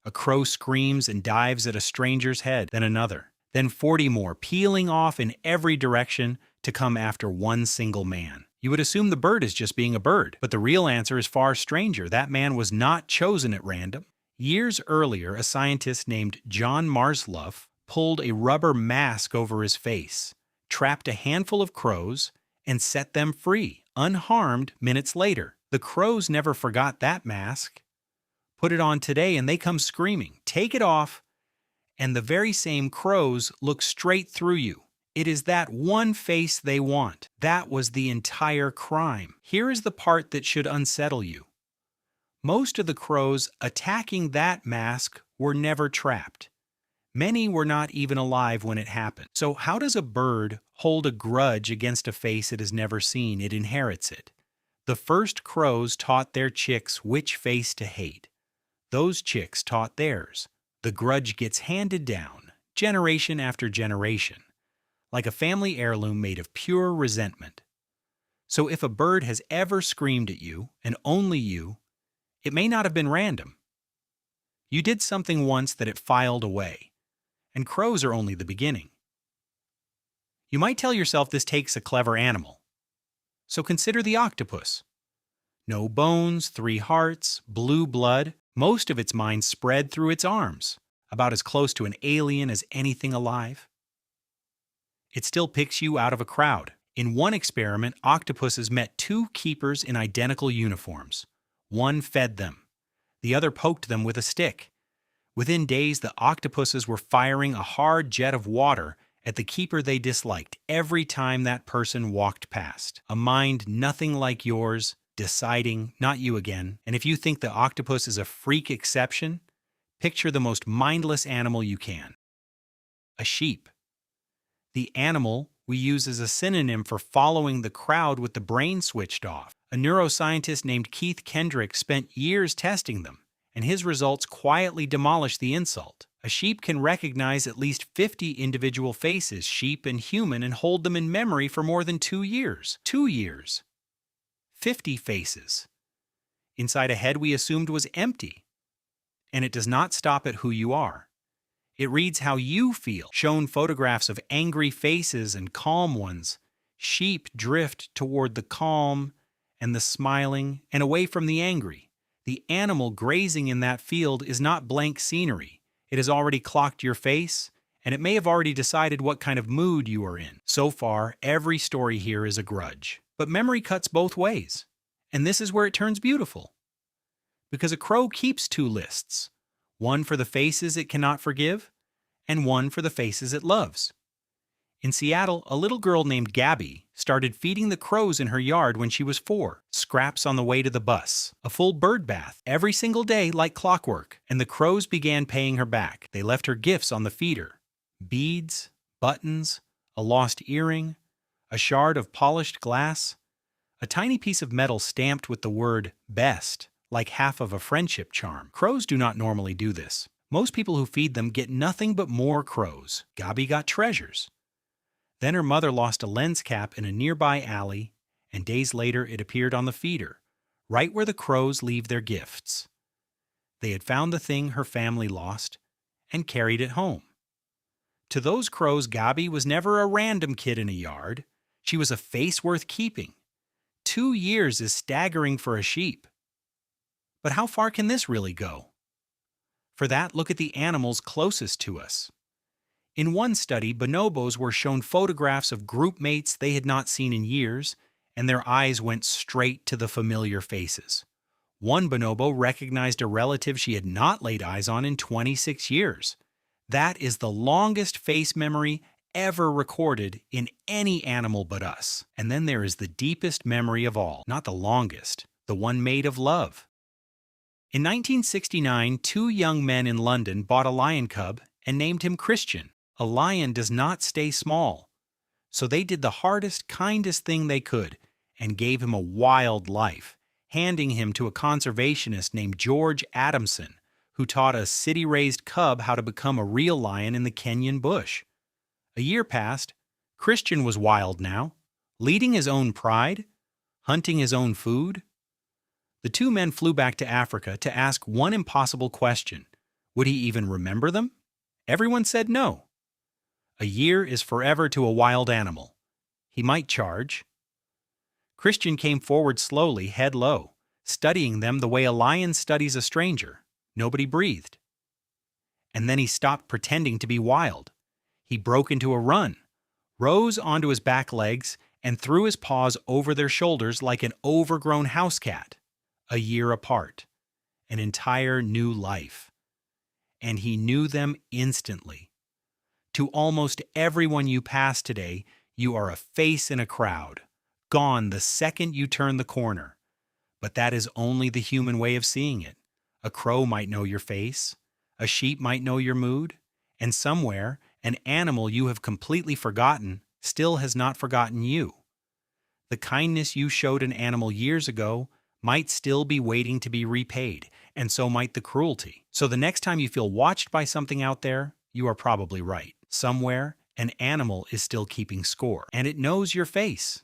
A crow screams and dives at a stranger's head, then another, then 40 more, peeling off in every direction to come after one single man. You would assume the bird is just being a bird, but the real answer is far stranger. That man was not chosen at random. Years earlier, a scientist named John Marsluff pulled a rubber mask over his face, trapped a handful of crows, and set them free, unharmed, minutes later. The crows never forgot that mask. Put it on today and they come screaming, "Take it off!" And the very same crows look straight through you. It is that one face they want. That was the entire crime. Here is the part that should unsettle you. Most of the crows attacking that mask were never trapped. Many were not even alive when it happened. So how does a bird hold a grudge against a face it has never seen? It inherits it. The first crows taught their chicks which face to hate. Those chicks taught theirs. The grudge gets handed down, generation after generation, like a family heirloom made of pure resentment. So if a bird has ever screamed at you, and only you, it may not have been random. You did something once that it filed away, and crows are only the beginning. You might tell yourself this takes a clever animal. So consider the octopus. No bones, 3 hearts, blue blood, most of its mind spread through its arms, about as close to an alien as anything alive. It still picks you out of a crowd. In one experiment, octopuses met 2 keepers in identical uniforms. One fed them. The other poked them with a stick. Within days, the octopuses were firing a hard jet of water at the keeper they disliked every time that person walked past. A mind nothing like yours, deciding, not you again. And if you think the octopus is a freak exception, picture the most mindless animal you can. A sheep. The animal we use as a synonym for following the crowd with the brain switched off. A neuroscientist named Keith Kendrick spent years testing them, and his results quietly demolished the insult. A sheep can recognize at least 50 individual faces, sheep and human, and hold them in memory for more than 2 years. 2 years. 50 faces. Inside a head we assumed was empty. And it does not stop at who you are. It reads how you feel, shown photographs of angry faces and calm ones. Sheep drift toward the calm and the smiling and away from the angry. The animal grazing in that field is not blank scenery. It has already clocked your face, and it may have already decided what kind of mood you are in. So far, every story here is a grudge. But memory cuts both ways, and this is where it turns beautiful. Because a crow keeps 2 lists, one for the faces it cannot forgive, and one for the faces it loves. In Seattle, a little girl named Gabby started feeding the crows in her yard when she was 4. Scraps on the way to the bus, a full bird bath, every single day like clockwork, and the crows began paying her back. They left her gifts on the feeder. Beads, buttons, a lost earring, a shard of polished glass, a tiny piece of metal stamped with the word best, like half of a friendship charm. Crows do not normally do this. Most people who feed them get nothing but more crows. Gabi got treasures. Then her mother lost a lens cap in a nearby alley, and days later it appeared on the feeder, right where the crows leave their gifts. They had found the thing her family lost and carried it home. To those crows, Gabi was never a random kid in a yard. She was a face worth keeping. 2 years is staggering for a sheep. But how far can this really go? For that, look at the animals closest to us. In one study, bonobos were shown photographs of group mates they had not seen in years, and their eyes went straight to the familiar faces. One bonobo recognized a relative she had not laid eyes on in 26 years. That is the longest face memory ever recorded in any animal but us. And then there is the deepest memory of all, not the longest, the one made of love. In 1969, 2 young men in London bought a lion cub and named him Christian. A lion does not stay small. So they did the hardest, kindest thing they could and gave him a wild life, handing him to a conservationist named George Adamson, who taught a city-raised cub how to become a real lion in the Kenyan bush. A year passed. Christian was wild now, leading his own pride, hunting his own food. The 2 men flew back to Africa to ask one impossible question. Would he even remember them? Everyone said no. A year is forever to a wild animal. He might charge. Christian came forward slowly, head low, studying them the way a lion studies a stranger. Nobody breathed. And then he stopped pretending to be wild. He broke into a run, rose onto his back legs, and threw his paws over their shoulders like an overgrown house cat. A year apart. An entire new life. And he knew them instantly. To almost everyone you pass today, you are a face in a crowd, gone the second you turn the corner. But that is only the human way of seeing it. A crow might know your face, a sheep might know your mood, and somewhere, an animal you have completely forgotten still has not forgotten you. The kindness you showed an animal years ago might still be waiting to be repaid, and so might the cruelty. So the next time you feel watched by something out there, you are probably right. Somewhere, an animal is still keeping score, and it knows your face.